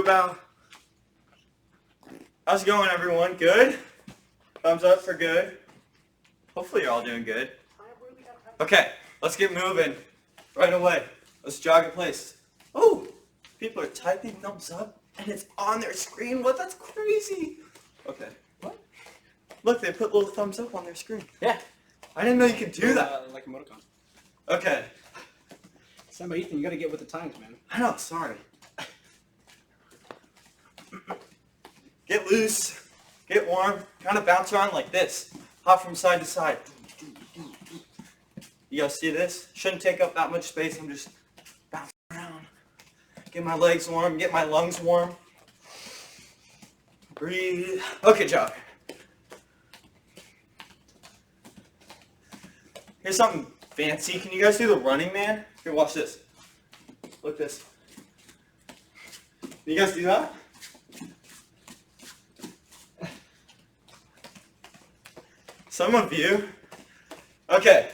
boo bow. How's it going, everyone? Good? Thumbs up for good. Hopefully you're all doing good. Okay, let's get moving right away. Let's jog in place. Oh, people are typing thumbs up and it's on their screen. What? That's crazy. Okay. What? Look, they put little thumbs up on their screen. Yeah. I didn't know you could do that. Like emoticon. Okay. Samba Ethan, you gotta get with the times, man. I know, sorry. Get loose, get warm, kind of bounce around like this. Hop from side to side. You guys see this? Shouldn't take up that much space. I'm just bouncing around. Get my legs warm, get my lungs warm. Breathe. Okay, jog. Here's something fancy. Can you guys do the running man? Here, watch this. Look this. Can you guys do that? Some of you. Okay.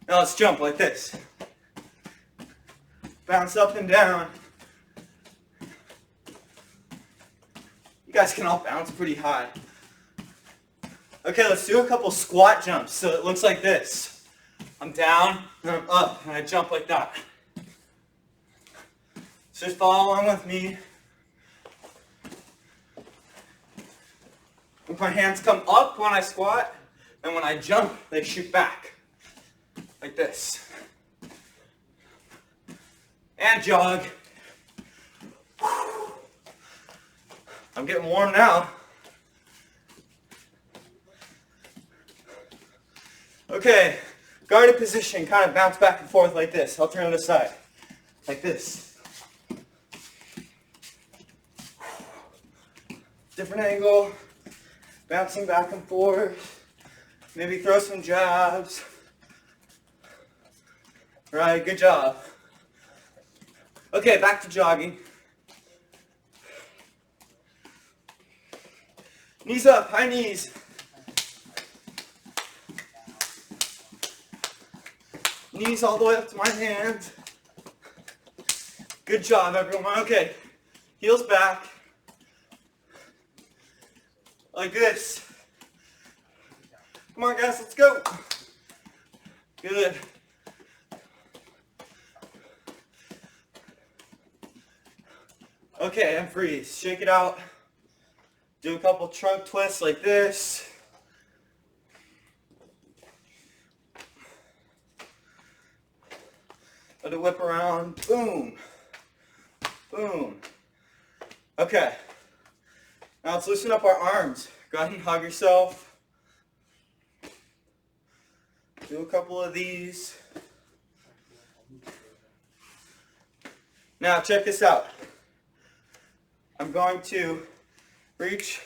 Now let's jump like this. Bounce up and down. You guys can all bounce pretty high. Okay, let's do a couple squat jumps so it looks like this. I'm down, and I'm up, and I jump like that. So just follow along with me. My hands come up when I squat, and when I jump, they shoot back. Like this. And jog. I'm getting warm now. Okay, guarded position, kind of bounce back and forth like this. I'll turn it aside. Like this. Different angle. Bouncing back and forth. Maybe throw some jabs. Right, good job. Okay, back to jogging. Knees up, high knees. Knees all the way up to my hands. Good job, everyone. Okay, heels back. Like this. Come on, guys, let's go. Good. Okay, and freeze. Shake it out. Do a couple trunk twists like this. Let it whip around. Boom. Boom. Okay. Now let's loosen up our arms. Go ahead and hug yourself. Do a couple of these. Now check this out. I'm going to reach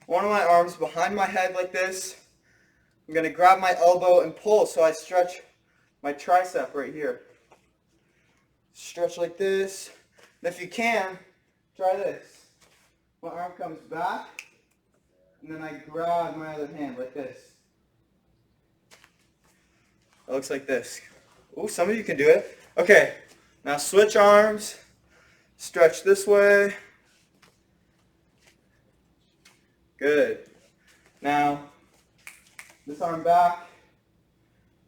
one of my arms behind my head like this. I'm going to grab my elbow and pull so I stretch my tricep right here. Stretch like this. And if you can, try this. My arm comes back, and then I grab my other hand like this. It looks like this. Oh, some of you can do it. Okay, now switch arms. Stretch this way. Good. Now, this arm back.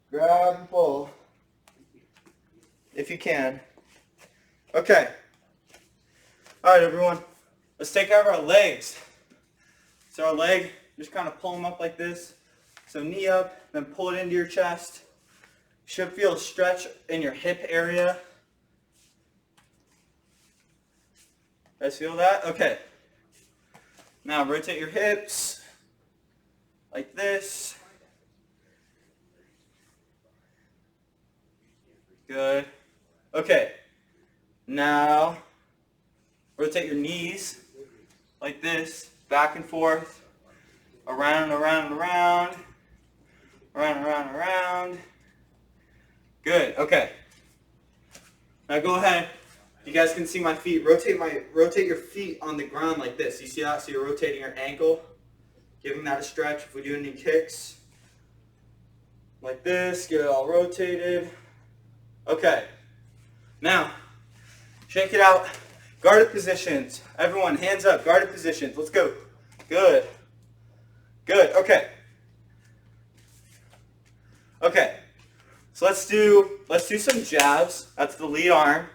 Grab and pull. If you can. Okay. All right, everyone. Let's take care of our legs. So our leg, just kind of pull them up like this. So knee up, then pull it into your chest. Should feel a stretch in your hip area. Guys feel that? Okay. Now rotate your hips like this. Good. Okay. Now rotate your knees like this, back and forth, around and around and around, around and around and around. Good. Okay. Now go ahead. You guys can see my feet. Rotate your feet on the ground like this. You see that? So you're rotating your ankle, giving that a stretch. If we do any kicks, like this, get it all rotated. Okay. Now, shake it out Guarded positions. Everyone, hands up. Guarded positions. Let's go. Good. Good. Okay. Okay. So let's do some jabs. That's the lead arm.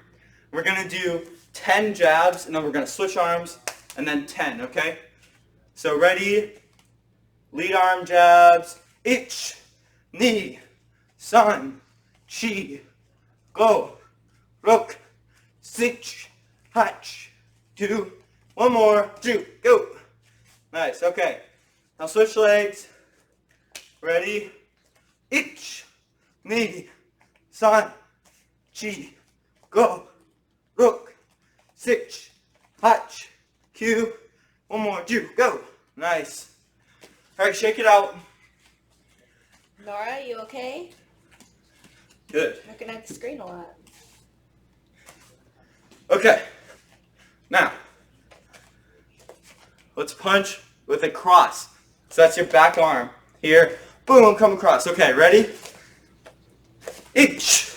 We're gonna do 10 jabs, and then we're gonna switch arms, and then 10. Okay. So ready? Lead arm jabs. Ich, ni, san, chi, go, ruk, sich, hach, two. One more, two, go. Nice. Okay. Now switch legs. Ready? Ich, ni, san, chi, go, ruk, sich, hach, two. One more, two, go. Nice. All right, shake it out. Nora, you okay? Good. Looking at the screen a lot. Okay. Now, let's punch with a cross. So that's your back arm. Here, boom, come across. Okay, ready? Ich,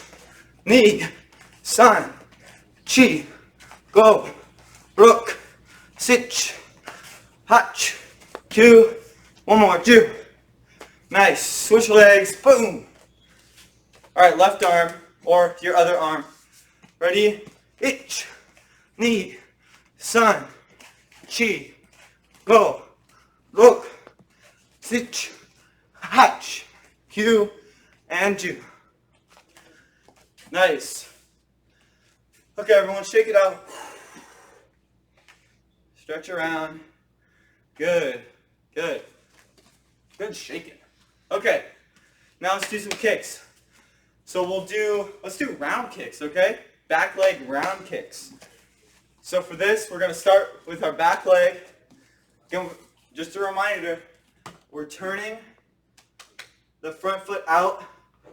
ni, san, chi, go, ruk, sich, hach, two. One more, two. Nice. Switch legs. Boom. All right, left arm or your other arm. Ready? Ich, ni, san, chi, go, ruk, sich, hach, two, and two. Nice. Okay, everyone, shake it out. Stretch around. Good. Good. Good shaking. Okay, now let's do some kicks. So let's do round kicks, okay? Back leg round kicks. So for this, we're gonna start with our back leg. Again, just a reminder, we're turning the front foot out.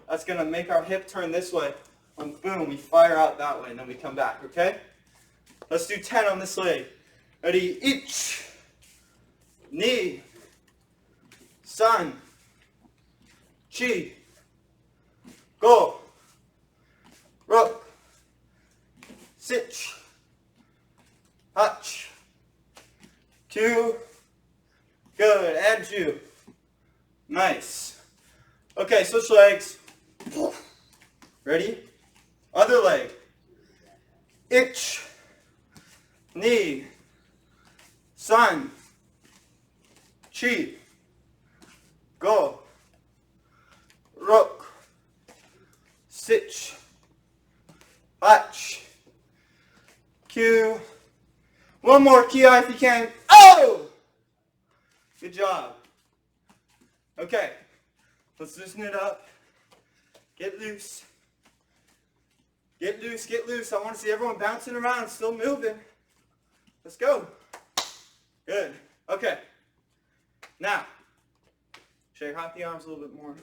That's gonna make our hip turn this way. And boom, we fire out that way, and then we come back, okay? Let's do 10 on this leg. Ready? Ich, ni, san, chi, go, ruk, sich, hach, two, good, and two. Nice. Okay, switch legs. Ready? Other leg. Ich, ni, san, chi, go, ruk, sich, hach, Q. One more Ki if you can. Oh! Good job. Okay, let's loosen it up. Get loose. Get loose, get loose. I want to see everyone bouncing around, still moving. Let's go. Good. Okay. Now, shake out the arms a little bit more.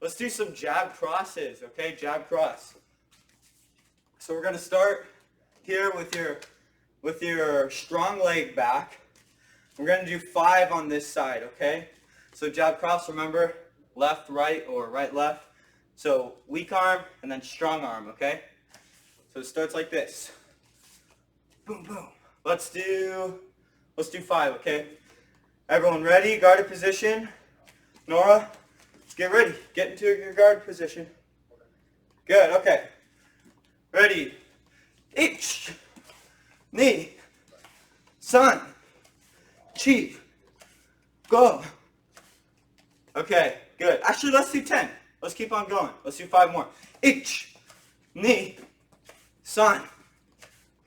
Let's do some jab crosses, okay? Jab cross. So we're going to start here with your strong leg back. We're going to do 5 on this side, okay? So jab cross, remember, left, right, or right, left. So weak arm and then strong arm, okay? So it starts like this. Boom, boom. Let's do 5, okay? Everyone ready? Guarded position. Nora, let's get ready. Get into your guard position. Good, okay. Ready. Ich, ni, san, chi, go. Okay, good. Actually, let's do 10. Let's keep on going. Let's do 5 more. Ich, ni, san,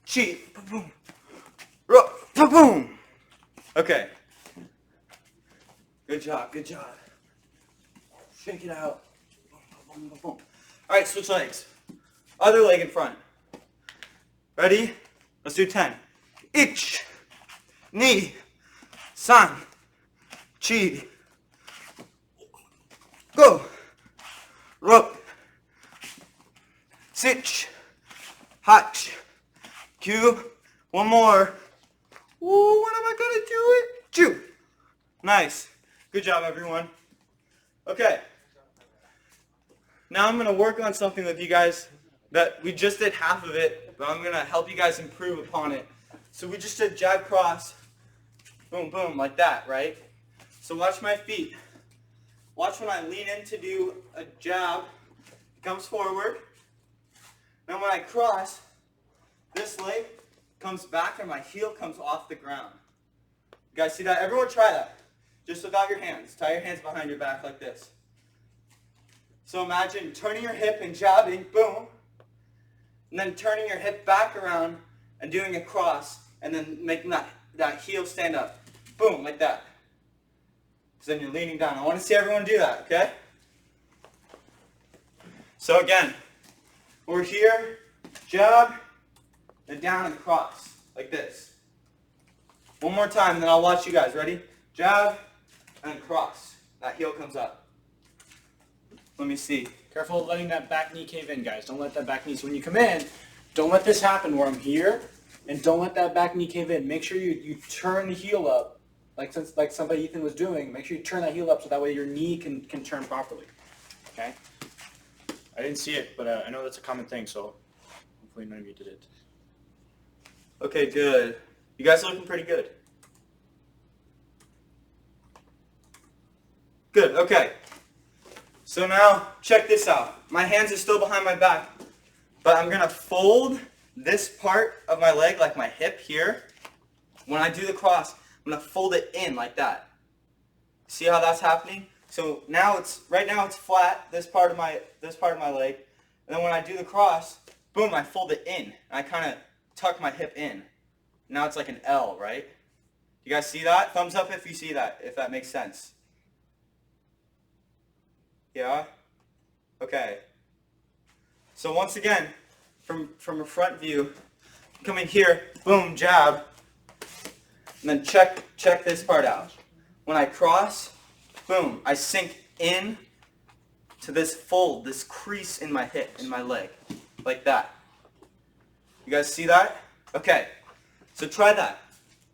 chi, boom, ro, boom. Okay. Good job, good job. Shake it out. Boom, boom, boom. All right, switch legs. Other leg in front. Ready? Let's do 10. Ich, ni, san, chi, go, ruk, sich, hach, Q. One more. Ooh, when am I gonna do it? Two. Nice. Good job, everyone. Okay. Now I'm gonna work on something with you guys that we just did half of it, but I'm gonna help you guys improve upon it. So we just did jab, cross, boom, boom, like that, right? So watch my feet. Watch when I lean in to do a jab, it comes forward. Then when I cross, this leg comes back and my heel comes off the ground. You guys see that? Everyone try that. Just without your hands. Tie your hands behind your back like this. So imagine turning your hip and jabbing, boom, and then turning your hip back around and doing a cross, and then making that heel stand up. Boom, like that. So then you're leaning down. I want to see everyone do that, okay? So again, we're here, jab, and down and cross, like this. One more time, and then I'll watch you guys. Ready? Jab, and cross. That heel comes up. Let me see. Careful of letting that back knee cave in, guys. Don't let that back knee. So when you come in, don't let this happen where I'm here, and don't let that back knee cave in. Make sure you turn the heel up, like somebody Ethan was doing. Make sure you turn that heel up so that way your knee can turn properly. Okay? I didn't see it, but I know that's a common thing, so hopefully none of you did it. Okay, good. You guys are looking pretty good. Good, okay. So now, check this out. My hands are still behind my back, but I'm going to fold this part of my leg, like my hip here. When I do the cross, I'm going to fold it in like that. See how that's happening? So now right now it's flat, this part of my leg. And then when I do the cross, boom, I fold it in. And I kind of tuck my hip in. Now it's like an L, right? You guys see that? Thumbs up if you see that, if that makes sense. Yeah? Okay. So once again, from a front view, come in here, boom, jab, and then check this part out. When I cross, boom, I sink in to this fold, this crease in my hip, in my leg, like that. You guys see that? Okay. So try that.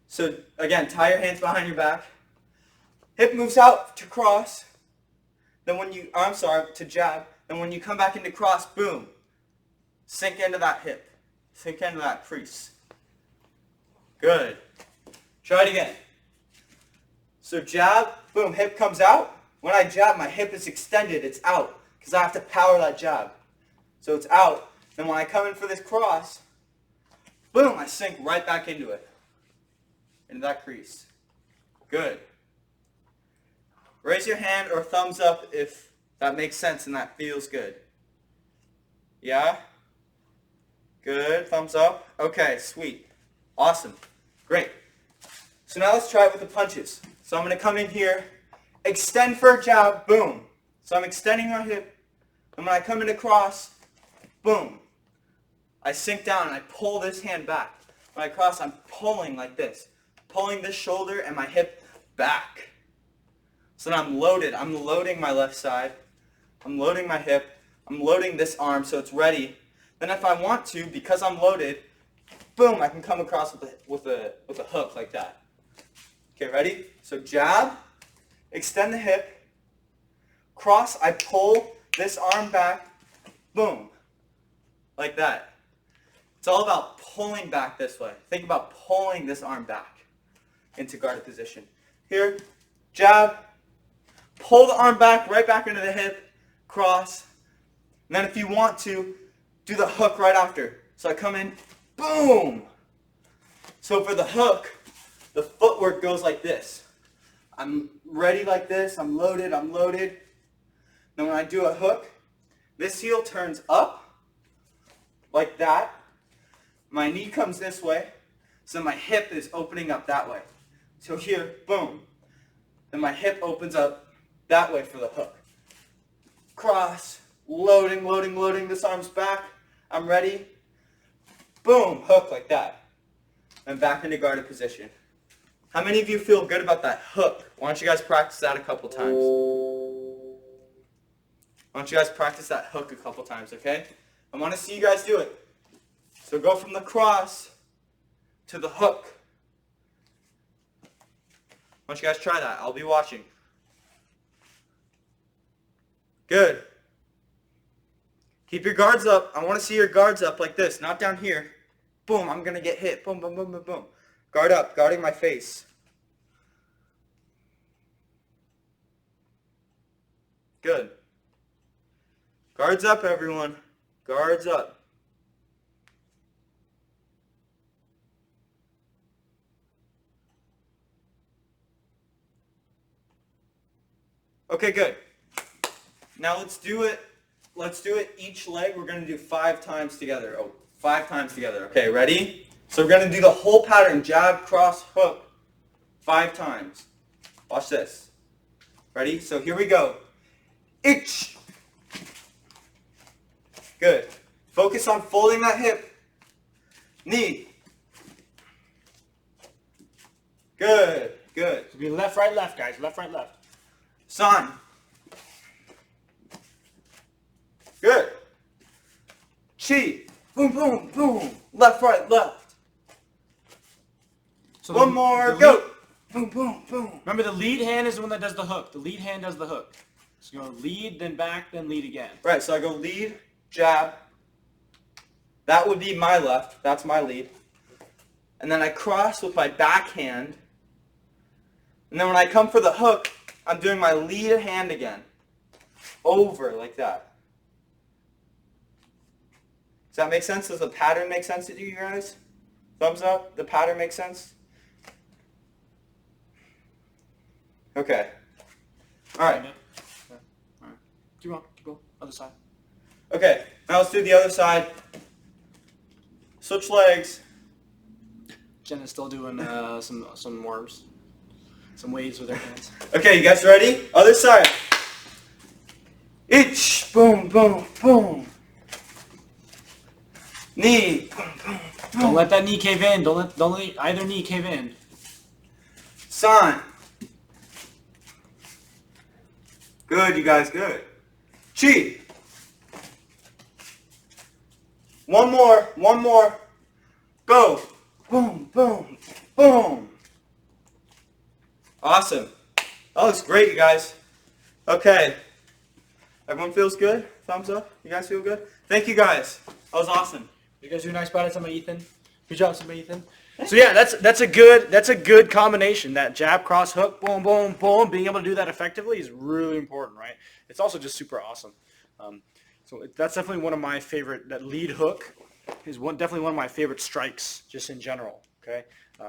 So again, tie your hands behind your back. Hip moves out to cross. Then to jab. Then when you come back into cross, boom. Sink into that hip. Sink into that crease. Good. Try it again. So jab, boom, hip comes out. When I jab, my hip is extended. It's out. Because I have to power that jab. So it's out. Then when I come in for this cross, boom, I sink right back into it. Into that crease. Good. Raise your hand or thumbs up if that makes sense and that feels good. Yeah? Good. Thumbs up. Okay, sweet. Awesome. Great. So now let's try it with the punches. So I'm going to come in here, extend for a jab, boom. So I'm extending my hip, and when I come into cross, boom. I sink down and I pull this hand back. When I cross, I'm pulling like this. Pulling this shoulder and my hip back. So then I'm loaded. I'm loading my left side. I'm loading my hip. I'm loading this arm so it's ready. Then if I want to, because I'm loaded, boom, I can come across with a hook like that. Okay, ready? So jab, extend the hip, cross, I pull this arm back, boom, like that. It's all about pulling back this way. Think about pulling this arm back into guarded position. Here, jab, pull the arm back, right back into the hip, cross. And then if you want to, do the hook right after. So I come in, boom. So for the hook, the footwork goes like this. I'm ready like this, I'm loaded. Then when I do a hook, this heel turns up, like that. My knee comes this way, so my hip is opening up that way. So here, boom. Then my hip opens up that way for the hook. Cross, loading, this arm's back. I'm ready. Boom, hook like that. And back into guarded position. How many of you feel good about that hook? Why don't you guys practice that a couple times? Why don't you guys practice that hook a couple times, okay? I want to see you guys do it. So go from the cross to the hook. Why don't you guys try that? I'll be watching. Good. Keep your guards up. I want to see your guards up like this, not down here. Boom, I'm going to get hit. Boom, boom, boom, boom, boom. Guard up, guarding my face. Good. Guards up, everyone. Guards up. Okay, good. Now let's do it. Let's do it each leg. We're going to do 5 times together. Oh, 5 times together. Okay, ready? So we're going to do the whole pattern. Jab, cross, hook. 5 times. Watch this. Ready? So here we go. Ich. Good. Focus on folding that hip. Knee. Good. Good. So be left, right, left, guys. Left, right, left. San. Good. Chi. Boom, boom, boom. Left, right, left. So One more. Go. Boom, boom, boom. Remember, the lead hand is the one that does the hook. The lead hand does the hook. So you go lead, then back, then lead again. Right, so I go lead, jab. That would be my left. That's my lead. And then I cross with my backhand. And then when I come for the hook, I'm doing my lead hand again. Over, like that. Does that make sense? Does the pattern make sense to you guys? Thumbs up? The pattern makes sense? Okay. Alright. Keep on. Keep going. Other side. Okay, now let's do the other side. Switch legs. Jen is still doing some worms. Some waves with her hands. Okay, you guys ready? Other side. Ich. Boom, boom, boom. Knee. Boom, boom, boom. Don't let that knee cave in. Don't let either knee cave in. San. Good, you guys, good. Chi. One more. Go. Boom, boom, boom. Awesome. That looks great, you guys. Okay. Everyone feels good? Thumbs up? You guys feel good? Thank you, guys. That was awesome. You guys do a nice job, some of Ethan. Good job, some of Ethan. So yeah, that's a good combination. That jab, cross, hook, boom, boom, boom. Being able to do that effectively is really important, right? It's also just super awesome. So that's definitely one of my favorite. That lead hook is definitely one of my favorite strikes, just in general. Okay.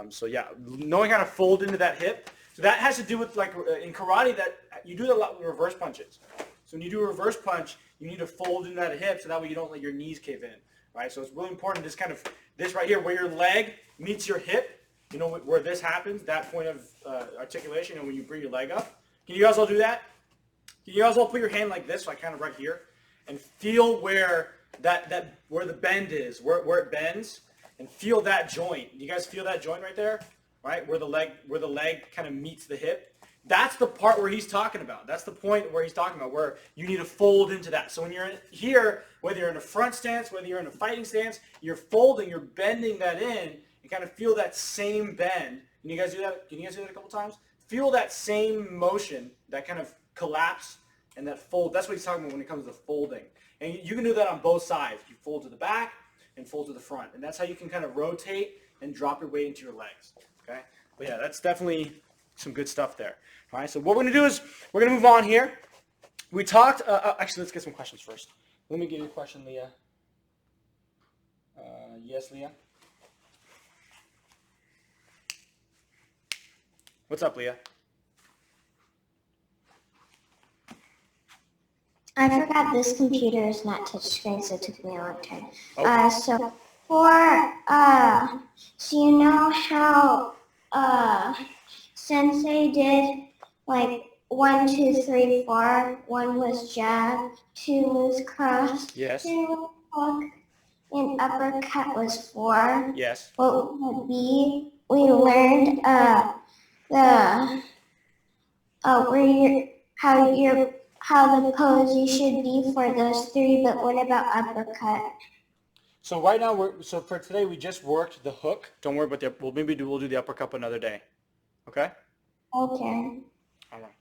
So yeah, knowing how to fold into that hip. So that has to do with, like, in karate, that you do that a lot with reverse punches. So when you do a reverse punch, you need to fold into that hip so that way you don't let your knees cave in, right? So it's really important, this right here, where your leg meets your hip, you know, where this happens, that point of articulation, and when you bring your leg up. Can you guys all do that? Can you guys all put your hand like this, like kind of right here, and feel where where the bend is, where it bends, and feel that joint. You guys feel that joint right there? Right, where the leg kind of meets the hip. That's the part where he's talking about. That's the point where he's talking about, where you need to fold into that. So when you're here, whether you're in a front stance, whether you're in a fighting stance, you're folding, you're bending that in, and kind of feel that same bend. Can you guys do that? Can you guys do that a couple times? Feel that same motion, that kind of collapse and that fold. That's what he's talking about when it comes to folding. And you can do that on both sides. You fold to the back and fold to the front. And that's how you can kind of rotate and drop your weight into your legs. Okay, but yeah, that's definitely some good stuff there. All right, so what we're going to do is we're going to move on here. We talked, actually, let's get some questions first. Let me give you a question, Leah. Yes, Leah? What's up, Leah? I forgot this computer is not touchscreen, so it took me a long time. Okay. So you know how Sensei did like 1, 2, 3, 4. 1 was jab, 2 was cross, Yes. 3 was hook, and uppercut was 4. Yes. What would be? We learned how the pose you should be for those 3, but what about uppercut? So right now, so for today, we just worked the hook. Don't worry about that. We'll do the uppercut another day. Okay? Okay. All right.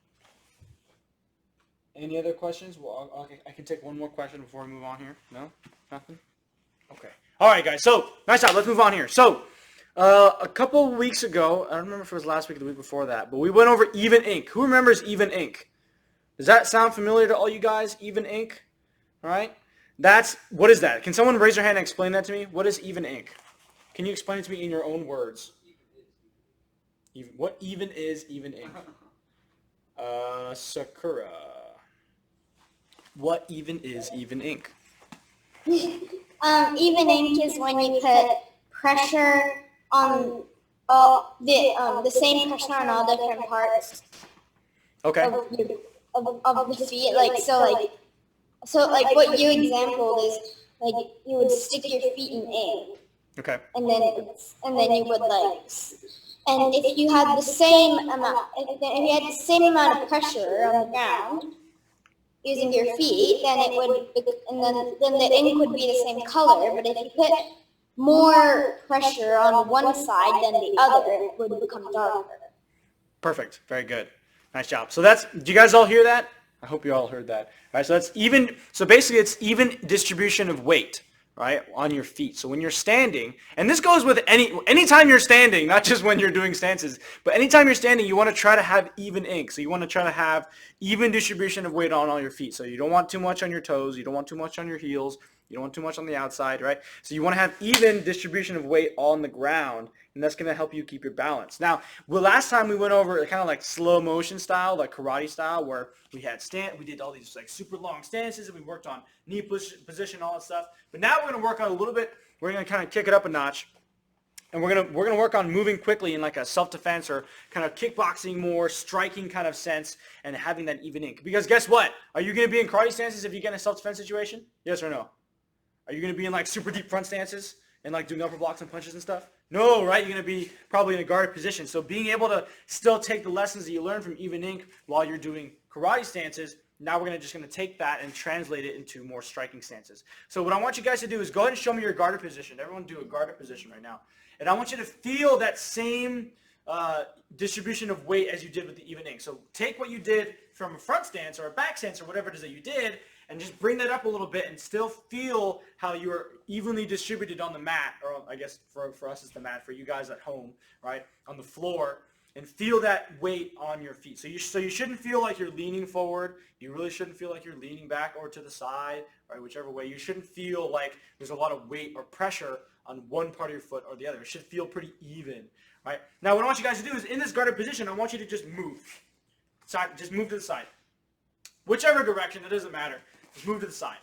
Any other questions? Well, I can take one more question before we move on here. No? Nothing? Okay. All right, guys. So nice job. Let's move on here. So a couple weeks ago, I don't remember if it was last week or the week before that, but we went over even ink. Who remembers even ink? Does that sound familiar to all you guys? Even ink? All right. What is that? Can someone raise their hand and explain that to me? What is even ink? Can you explain it to me in your own words? What even is even ink? Sakura. What even is even ink? Even ink is when you put pressure on the same pressure on all different parts Okay. of the feet. So what you exampled is like you would stick your feet in ink, Okay. and then you would and if you had the same amount, of pressure on the ground using your feet, then it would, and then the ink would be the same color. But if you put more pressure on one side than the other, it would become darker. Perfect. Very good. Nice job. So do you guys all hear that? I hope you all heard that. All right. So basically it's even distribution of weight, right, on your feet. So when you're standing, and this goes with anytime you're standing, not just when you're doing stances, but anytime you're standing, you want to try to have even ink. So you want to try to have even distribution of weight on all your feet. So you don't want too much on your toes. You don't want too much on your heels. You don't want too much on the outside, right? So you want to have even distribution of weight on the ground, and that's going to help you keep your balance. Now, last time we went over kind of like slow motion style, like karate style, where we did all these like super long stances, and we worked on knee position, all that stuff. But now we're going to work on a little bit. We're going to kind of kick it up a notch, and we're going to work on moving quickly in like a self-defense or kind of kickboxing, more striking kind of sense, and having that even ink. Because guess what? Are you going to be in karate stances if you get in a self-defense situation? Yes or no? Are you going to be in like super deep front stances and like doing upper blocks and punches and stuff? No, right? You're going to be probably in a guarded position. So being able to still take the lessons that you learn from even ink while you're doing karate stances, now we're just going to take that and translate it into more striking stances. So what I want you guys to do is go ahead and show me your guarded position. Everyone do a guarded position right now. And I want you to feel that same distribution of weight as you did with the even ink. So take what you did from a front stance or a back stance or whatever it is that you did, and just bring that up a little bit and still feel how you're evenly distributed on the mat, or I guess for us it's the mat, for you guys at home, right, on the floor, and feel that weight on your feet. So you shouldn't feel like you're leaning forward. You really shouldn't feel like you're leaning back or to the side, right, whichever way. You shouldn't feel like there's a lot of weight or pressure on one part of your foot or the other. It should feel pretty even, right? Now what I want you guys to do is in this guarded position, I want you to just move. Just move to the side. Whichever direction, it doesn't matter. Just move to the side,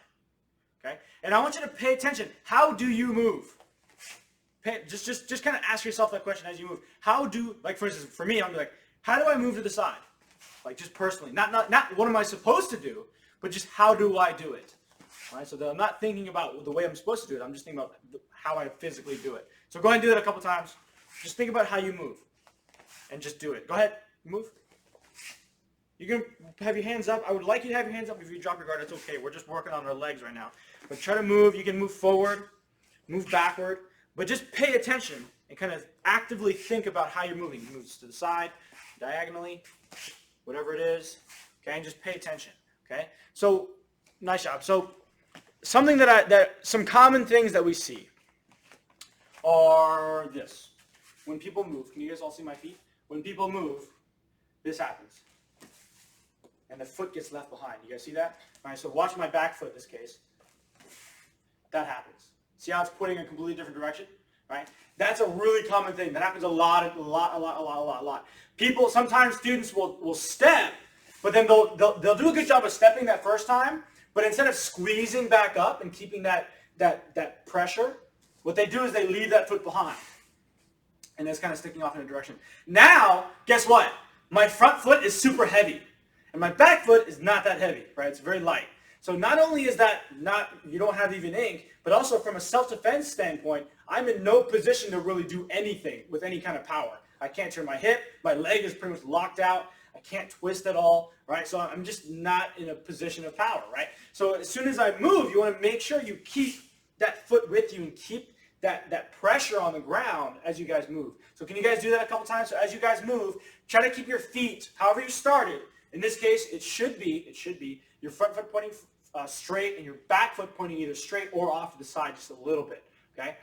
okay? And I want you to pay attention. How do you move? Just kind of ask yourself that question as you move. Like for instance, for me, I'm like, how do I move to the side? Like just personally, not what am I supposed to do, but just how do I do it? All right? So I'm not thinking about the way I'm supposed to do it. I'm just thinking about how I physically do it. So go ahead and do that a couple times. Just think about how you move, and just do it. Go ahead, move. You can have your hands up. I would like you to have your hands up. If you drop your guard, it's okay. We're just working on our legs right now. But try to move. You can move forward, move backward. But just pay attention and kind of actively think about how you're moving. You move to the side, diagonally, whatever it is. Okay, and just pay attention. Okay? So, nice job. So, something some common things that we see are this. When people move, can you guys all see my feet? When people move, this happens. And the foot gets left behind. You guys see that? All right, so watch my back foot in this case. That happens. See how it's pointing in a completely different direction? Right? That's a really common thing. That happens a lot. People, sometimes students will step, but then they'll do a good job of stepping that first time, but instead of squeezing back up and keeping that pressure, what they do is they leave that foot behind. And it's kind of sticking off in a direction. Now, guess what? My front foot is super heavy. And my back foot is not that heavy, right? It's very light. So not only is that you don't have even ink, but also from a self-defense standpoint, I'm in no position to really do anything with any kind of power. I can't turn my hip. My leg is pretty much locked out. I can't twist at all, right? So I'm just not in a position of power, right? So as soon as I move, you want to make sure you keep that foot with you and keep that pressure on the ground as you guys move. So can you guys do that a couple times? So as you guys move, try to keep your feet, however you started. In this case, it should be your front foot pointing straight and your back foot pointing either straight or off to the side just a little bit. okay?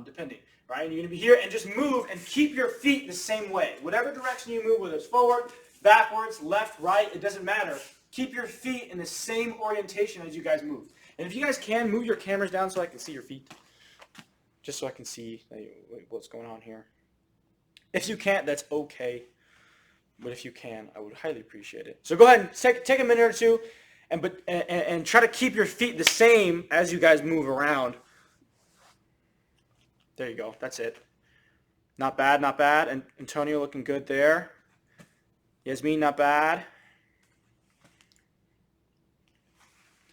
Depending, right? And you're going to be here and just move and keep your feet the same way. Whatever direction you move, whether it's forward, backwards, left, right, it doesn't matter. Keep your feet in the same orientation as you guys move. And if you guys can, move your cameras down so I can see your feet. Just so I can see what's going on here. If you can't, that's okay. But if you can, I would highly appreciate it. So go ahead and take a minute or two and try to keep your feet the same as you guys move around. There you go. That's it. Not bad, not bad. And Antonio looking good there. Yasmin, not bad.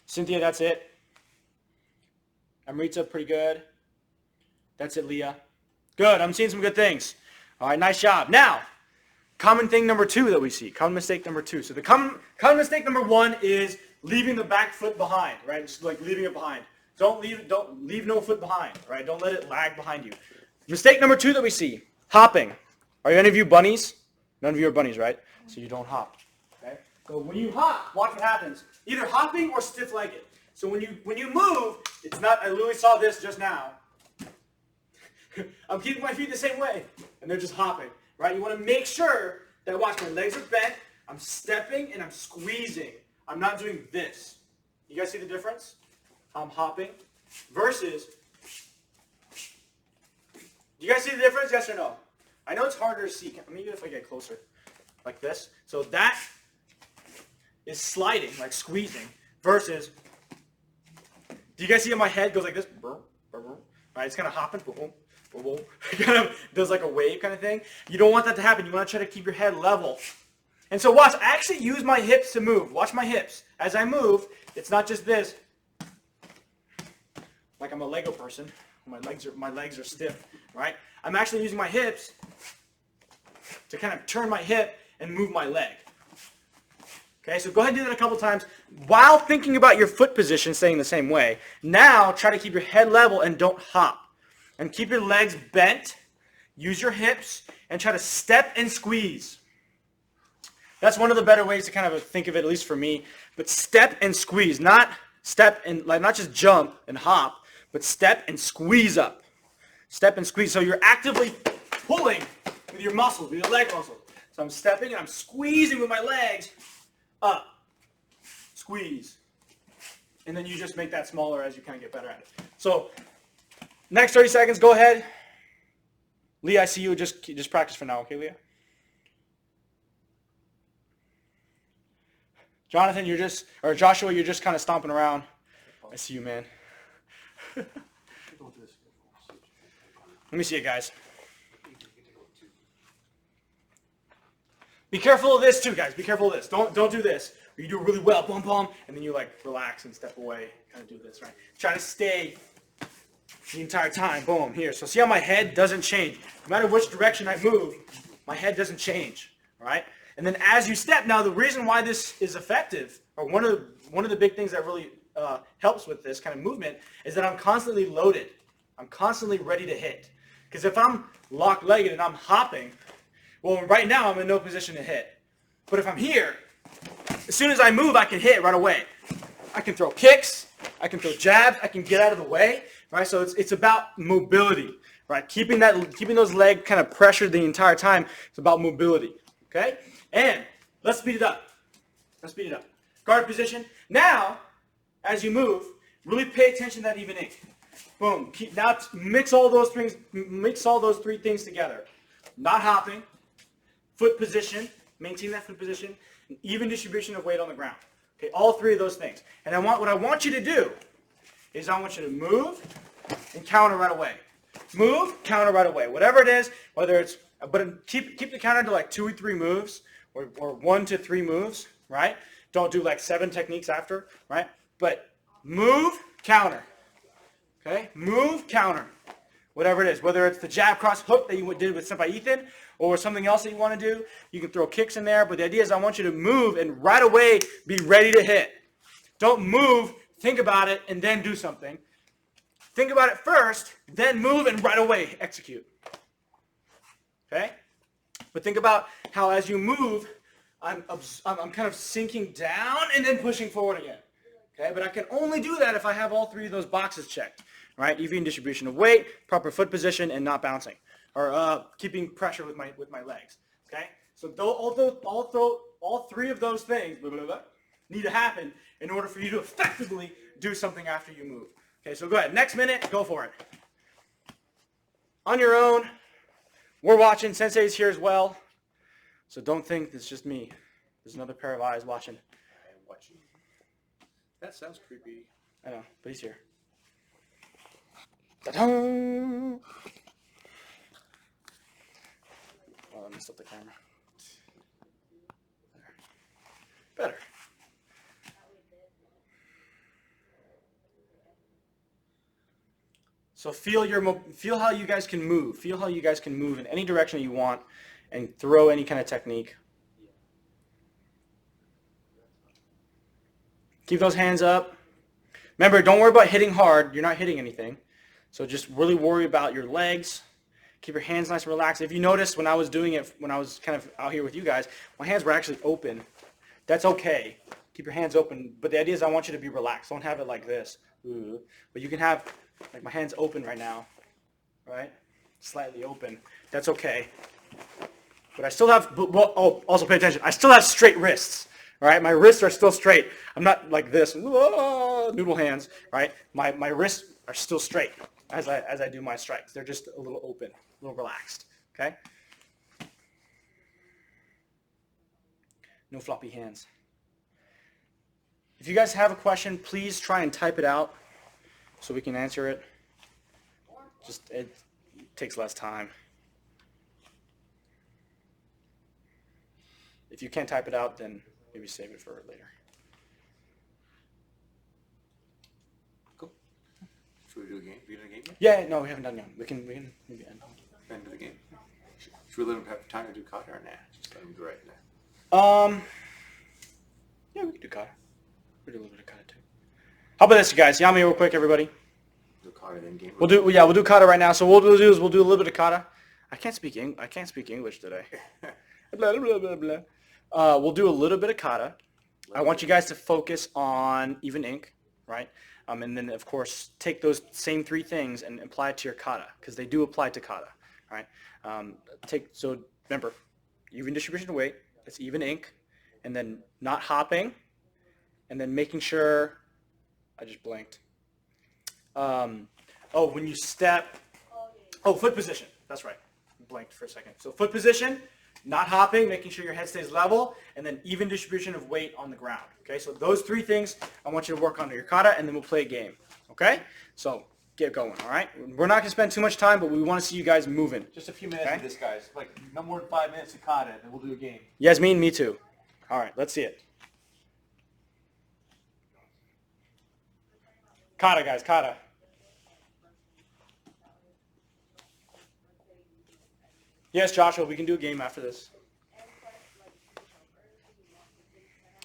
Cynthia, that's it. Amrita, pretty good. That's it, Leah. Good. I'm seeing some good things. All right, nice job. Now, common thing number 2 that we see. Common mistake number 2. So the common mistake number 1 is leaving the back foot behind, right? Just like leaving it behind. Don't leave no foot behind, right? Don't let it lag behind you. Mistake number 2 that we see, hopping. Are any of you bunnies? None of you are bunnies, right? So you don't hop. Okay? So when you hop, watch what happens. Either hopping or stiff-legged. So when you move, it's not. I literally saw this just now. I'm keeping my feet the same way, and they're just hopping, right? You want to make sure that, watch, my legs are bent. I'm stepping and I'm squeezing. I'm not doing this. You guys see the difference? I'm hopping versus. Do you guys see the difference? Yes or no? I know it's harder to see. Maybe if I get closer, like this. So that is sliding, like squeezing, versus. Do you guys see how my head goes like this? Right, it's kind of hopping. It kind of does like a wave kind of thing. You don't want that to happen. You want to try to keep your head level. And so watch, I actually use my hips to move. Watch my hips. As I move, it's not just this. Like I'm a Lego person. My legs are stiff, right? I'm actually using my hips to kind of turn my hip and move my leg. Okay, so go ahead and do that a couple times while thinking about your foot position staying the same way. Now, try to keep your head level and don't hop. And keep your legs bent. Use your hips and try to step and squeeze. That's one of the better ways to kind of think of it, at least for me. But step and squeeze, not step and not just jump and hop, but step and squeeze up. Step and squeeze. So you're actively pulling with your muscles, with your leg muscles. So I'm stepping and I'm squeezing with my legs up. Squeeze. And then you just make that smaller as you kind of get better at it. So next 30 seconds, go ahead. Leah, I see you. Just practice for now, okay, Leah? Jonathan, Joshua, you're just kind of stomping around. I see you, man. Let me see it, guys. Be careful of this too, guys. Be careful of this. Don't do this. You do really well, boom, boom, and then you like relax and step away. Kind of do this, right? Try to stay the entire time. Boom, here. So see how my head doesn't change. No matter which direction I move, my head doesn't change. All right? And then as you step, now the reason why this is effective, or one of the big things that really helps with this kind of movement, is that I'm constantly loaded. I'm constantly ready to hit. Because if I'm lock-legged and I'm hopping, well, right now I'm in no position to hit. But if I'm here, as soon as I move, I can hit right away. I can throw kicks, I can throw jabs, I can get out of the way, right? So it's about mobility, right? Keeping those legs kind of pressured the entire time. It's about mobility, okay? And let's speed it up. Guard position. Now, as you move, really pay attention to that evening. Boom. Now mix all those 3 things together. Not hopping, foot position, maintain that foot position, an even distribution of weight on the ground. Okay, all 3 of those things. And what I want you to do is I want you to move and counter right away. Move, counter right away. Whatever it is, whether it's, but keep the counter to like 2 or 3 moves, or 1 to 3 moves, right? Don't do like 7 techniques after, right? But move, counter. Okay? Move, counter. Whatever it is, whether it's the jab cross hook that you did with Senpai Ethan, or something else that you want to do, you can throw kicks in there, but the idea is I want you to move and right away be ready to hit. Don't move, think about it, and then do something. Think about it first, then move and right away execute. Okay? But think about how as you move, I'm kind of sinking down and then pushing forward again. Okay? But I can only do that if I have all 3 of those boxes checked. right? Even distribution of weight, proper foot position, and not bouncing, or keeping pressure with my legs, okay? So all three of those things need to happen in order for you to effectively do something after you move. Okay, so go ahead. Next minute, go for it. On your own. We're watching. Sensei's here as well. So don't think it's just me. There's another pair of eyes watching. I am watching. That sounds creepy. I know, but he's here. Ta-da! Oh, I messed up the camera. There. Better. So feel how you guys can move. Feel how you guys can move in any direction you want and throw any kind of technique. Keep those hands up. Remember, don't worry about hitting hard. You're not hitting anything. So just really worry about your legs. Keep your hands nice and relaxed. If you noticed when I was doing it, when I was kind of out here with you guys, my hands were actually open. That's okay. Keep your hands open. But the idea is I want you to be relaxed. Don't have it like this. But you can have, like my hand's open right now, right? Slightly open. That's okay. But I still have, also pay attention. I still have straight wrists, right? My wrists are still straight. I'm not like this, noodle hands, right? My wrists are still straight as I do my strikes. They're just a little open, a little relaxed, okay? No floppy hands. If you guys have a question, please try and type it out so we can answer it. Just, it takes less time. If you can't type it out, then maybe save it for later. Cool. Should we do a game? We do a game yet? Yeah, no, we haven't done yet. We can maybe end. End of the game. Should we let him have time to do kata or nah? Just let him do right now. Yeah, we can do kata. We do a little bit of kata too. How about this, you guys? Yami, real quick, everybody. Do kata then game. We'll do kata right now. So what we'll do is we'll do a little bit of kata. I can't speak English today. Blah, blah, blah, blah. We'll do a little bit of kata. I want you guys to focus on even ink, right? And then of course take those same three things and apply it to your kata because they do apply to kata, right? So remember, even distribution of weight. It's even ink, and then not hopping, and then making sure. I just blanked. When you step. Foot position. That's right. Blanked for a second. So foot position. Not hopping, making sure your head stays level, and then even distribution of weight on the ground. Okay, so those three things I want you to work on your kata, and then we'll play a game. Okay, so get going. All right, we're not gonna spend too much time, but we want to see you guys moving. Just a few minutes Okay. of this, guys. Like no more than 5 minutes of kata, and then we'll do a game. Yasmin, me too. All right, let's see it. Kata, guys, kata. Yes, Joshua, we can do a game after this.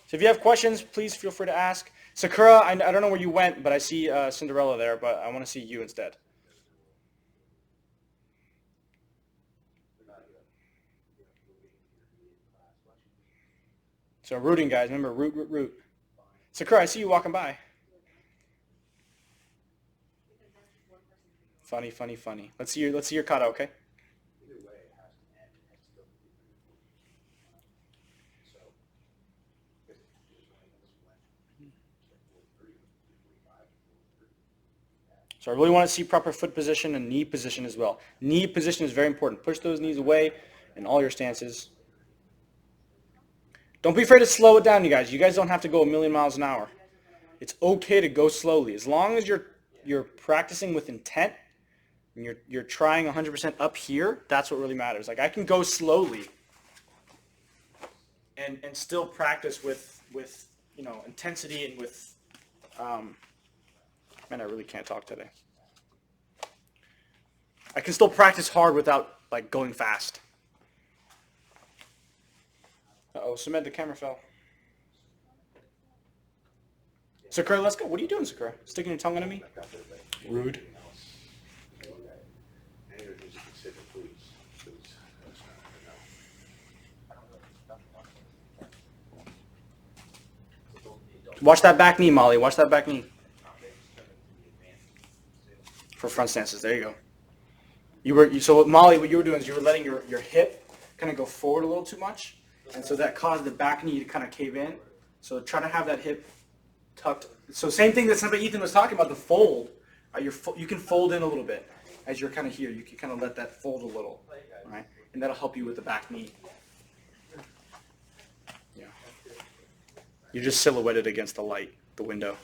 So if you have questions, please feel free to ask. Sakura, I don't know where you went, but I see Cinderella there, but I want to see you instead. So rooting, guys. Remember, root. Sakura, I see you walking by. Funny. Let's see your kata, okay? So I really want to see proper foot position and knee position as well. Knee position is very important. Push those knees away in all your stances. Don't be afraid to slow it down, you guys. You guys don't have to go 1,000,000 miles an hour. It's okay to go slowly. As long as you're practicing with intent and you're trying 100% up here, that's what really matters. Like I can go slowly and still practice with intensity and with man, I really can't talk today. I can still practice hard without like going fast. Uh-oh, Cement, the camera fell. Sakura, let's go. What are you doing, Sakura? Sticking your tongue into me? Rude. Watch that back knee, Molly. Watch that back knee. front stances. There you go. So Molly, what you were doing is you were letting your hip kind of go forward a little too much, and so that caused the back knee to kind of cave in. So try to have that hip tucked. So same thing that somebody Ethan was talking about, the fold. You can fold in a little bit as you're kind of here. You can kind of let that fold a little, right? And that'll help you with the back knee. Yeah. You're just silhouetted against the light, the window.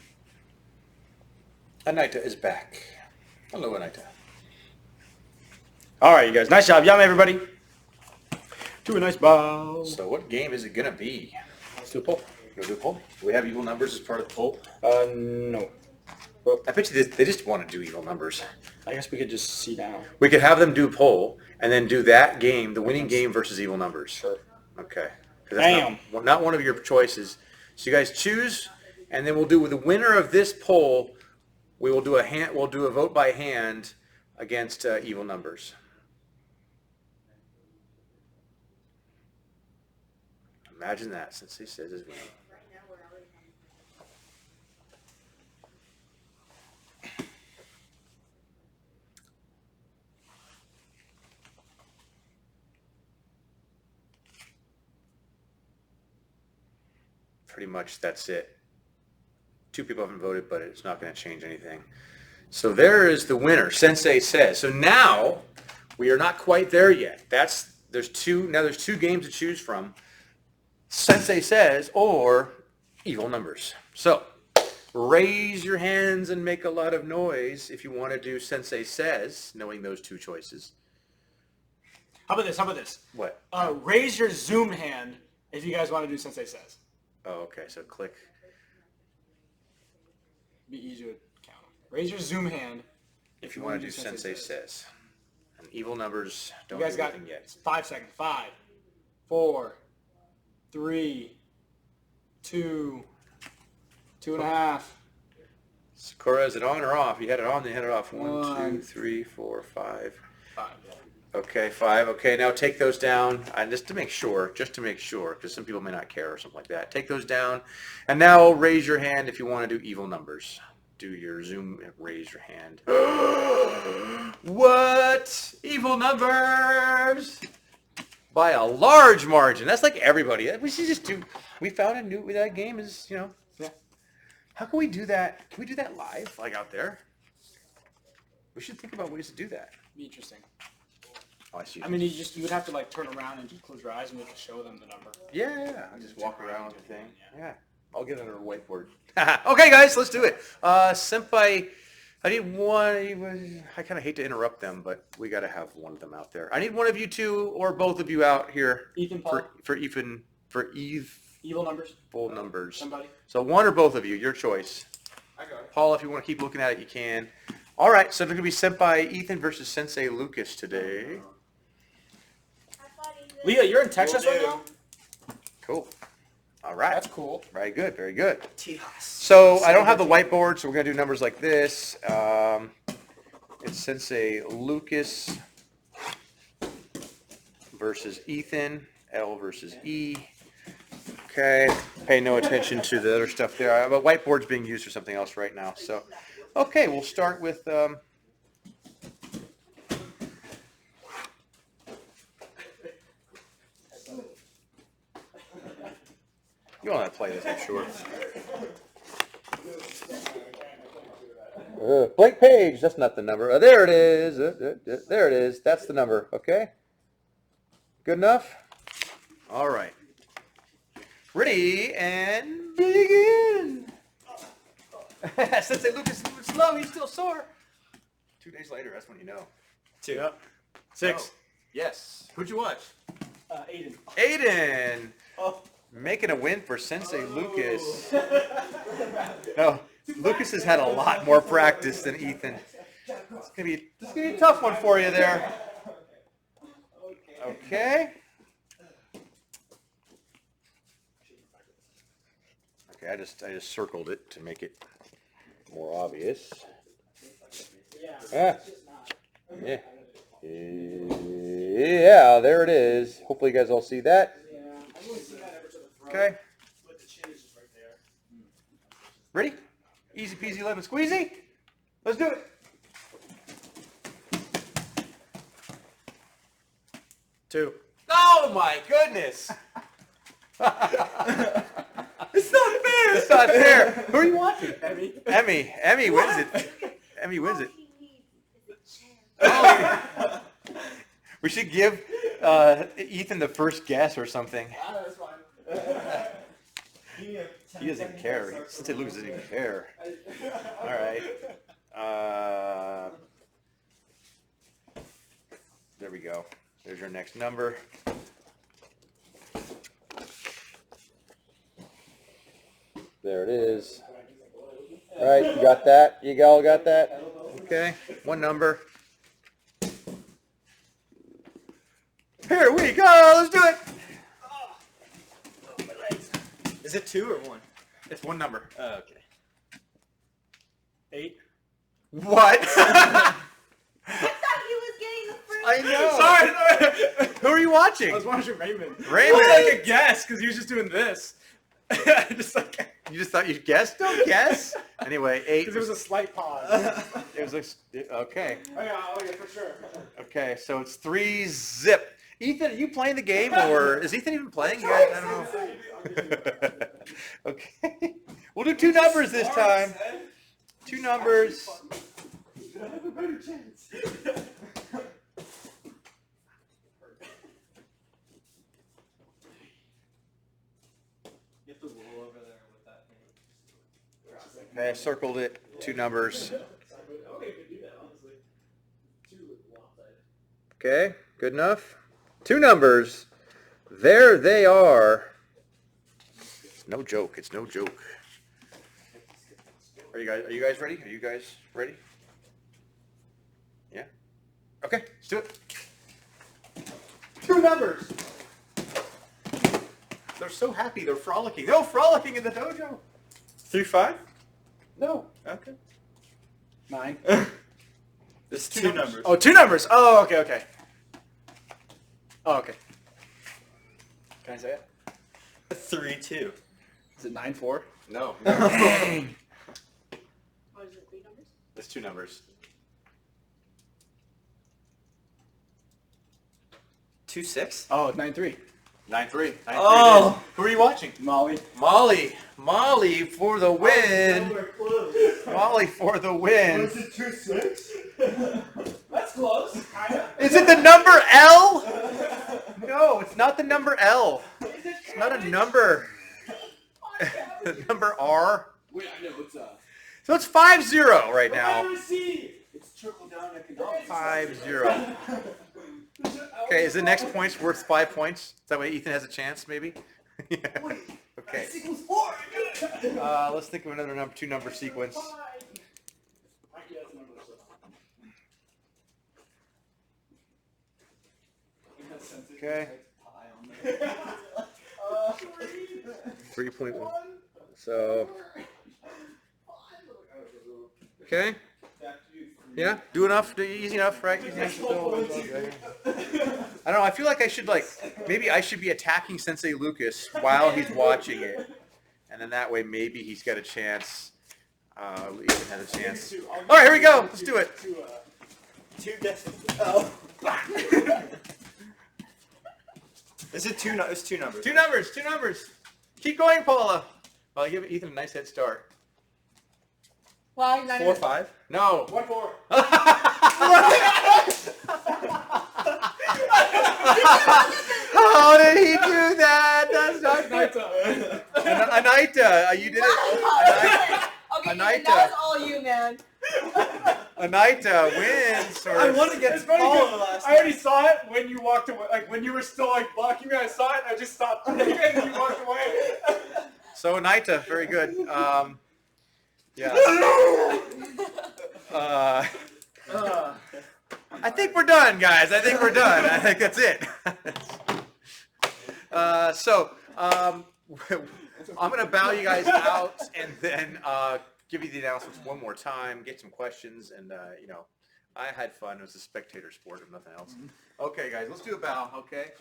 Anita is back. Hello, Anita. All right, you guys. Nice job. Yum, everybody. Do a nice bow. So what game is it going to be? Let's do a poll. Go do a poll. Do we have evil numbers as part of the poll? No. I bet you they just want to do evil numbers. I guess we could just see now. We could have them do poll and then do that game, the winning game versus evil numbers. Sure. Okay. 'Cause that's not one of your choices. So you guys choose, and then we'll do with the winner of this poll. We will do We'll do a vote by hand against evil numbers. Imagine that, since he says his winning. Pretty much that's it. 2 people haven't voted, but it's not going to change anything. So there is the winner, Sensei Says. So now we are not quite there yet. There's two games to choose from. Sensei Says or evil numbers. So raise your hands and make a lot of noise if you want to do Sensei Says, knowing those 2 choices. How about this? What? Raise your Zoom hand if you guys want to do Sensei Says. Oh, okay. So click. Be easier to count. Raise your Zoom hand If you want to do Sensei Says. And evil numbers don't You guys do got anything yet. 5 seconds. 5, 4, 3, 2, 2.5. Sakura, is it on or off? You had it on, then you had it off. 1, 2, 1. 3, 4, 5. 5. Okay, 5. Okay, now take those down. Just to make sure, because some people may not care or something like that. Take those down. And now raise your hand if you want to do evil numbers. Do your Zoom, raise your hand. What? Evil numbers? By a large margin. That's like everybody. We should just do, we found a new, that game is, yeah. How can we do that? Can we do that live, like out there? We should think about ways to do that. Be interesting. Oh, I see. I mean, you would have to like turn around and just close your eyes and you have to show them the number. Yeah. I'll just walk around with the thing. Yeah. I'll get it on a whiteboard. Okay, guys, let's do it. Senpai, I need one. I kind of hate to interrupt them, but we got to have one of them out there. I need one of you 2 or both of you out here Ethan, Paul. for Eve. Evil numbers. Full numbers. Somebody. So one or both of you, your choice. I got it. Paul, if you want to keep looking at it, you can. All right, so it's going to be Senpai Ethan versus Sensei Lucas today. Leah, you're in Texas right now? Cool. All right. That's cool. Very good, very good. Tejas. So I don't have the whiteboard, so we're going to do numbers like this. It's Sensei Lucas versus Ethan, L versus E. Okay, pay no attention to the other stuff there. But whiteboard's being used for something else right now. So, okay, we'll start with... You want to play this, I'm sure. Blank page, that's not the number. There it is. There it is. That's the number, okay? Good enough? All right. Ready, and begin. Sensei Lucas is moving slow. He's still sore. 2 days later, that's when you know. 2. Yep. 6. Oh, yes. Who'd you watch? Aiden. Aiden. Oh. Making a win for Sensei Lucas. No, Lucas has had a lot more practice than Ethan. It's gonna be a tough one for you there. Okay. Okay, I just circled it to make it more obvious. Ah. Yeah. Yeah, there it is. Hopefully you guys all see that. Okay. Ready? Easy peasy lemon squeezy. Let's do it. 2. Oh my goodness! It's not fair. It's not fair. Who are you watching? Emmy. Emmy wins it. Emmy wins it. We should give Ethan the first guess or something. That's fine. He doesn't even care. Since Lucas doesn't even care. All right. There we go. There's your next number. There it is. All right, you got that? You all got that? Okay, one number. Here we go. Let's do it. Is it 2 or 1? It's one number. Oh, okay. 8. What? I thought he was getting the first. I know. Sorry. Who are you watching? I was watching Raymond. Raymond. It was like a guess because he was just doing this. Just like You just thought you'd guess? Don't guess. Anyway, 8. because there was a slight pause. It was okay. Oh yeah, for sure. Okay, so it's 3-zip. Ethan, are you playing the game, or is Ethan even playing? You guys, I don't know. Okay, we'll do 2 numbers this time. 2 numbers. Okay, I circled it. 2 numbers. Okay, good enough. 2 numbers. There they are. It's no joke. It's no joke. Are you guys ready? Are you guys ready? Yeah? Okay, let's do it. 2 numbers. They're so happy. They're frolicking. No, frolicking in the dojo. 3-5? No. Okay. 9. There's 2 numbers. Oh, 2 numbers. Oh, okay. Oh, okay. Can I say it? 3-2. Is it 9-4? No. Dang. What is it, 3 numbers? There's 2 numbers. 2-6? Oh, 9-3. 9-3. Oh. Who are you watching? Molly. Molly for the win. Molly for the win. it 2-6? That's close. Kinda. Is it the number L? No, it's not the number L. It's not a number. Number R. Wait, I know it's So it's 5-0 right now. It's trickle down economics. 5-0. Okay, is the next points worth 5 points? Is that way Ethan has a chance, maybe? Yeah. Okay. Let's think of another 2-number sequence. Okay. 3.1. So. Okay. Yeah, do enough, easy enough, right? Easy enough. I don't know. I feel like I should maybe I should be attacking Sensei Lucas while he's watching it, and then that way maybe he's got a chance. Ethan has a chance. All right, here we go. Let's do it. 2 guesses. Oh. Is it 2? It's 2 numbers. 2 numbers. 2 numbers. Keep going, Paula. Well, I give Ethan a nice head start. Well, you're not 4-5? No. 1-4. How did he do that? That's not good. Anaita, you did it. Okay, Anaita. that was all you, man. Anaita wins. I won against It's funny Paula 'cause last I already saw it when you walked away. Like when you were still like blocking me, I saw it. I just stopped and you walked away. So Anaita, very good. Yeah. I think we're done, guys. I think we're done. I think that's it. I'm going to bow you guys out and then give you the announcements one more time, get some questions, and, I had fun. It was a spectator sport, if nothing else. Okay, guys, let's do a bow, okay?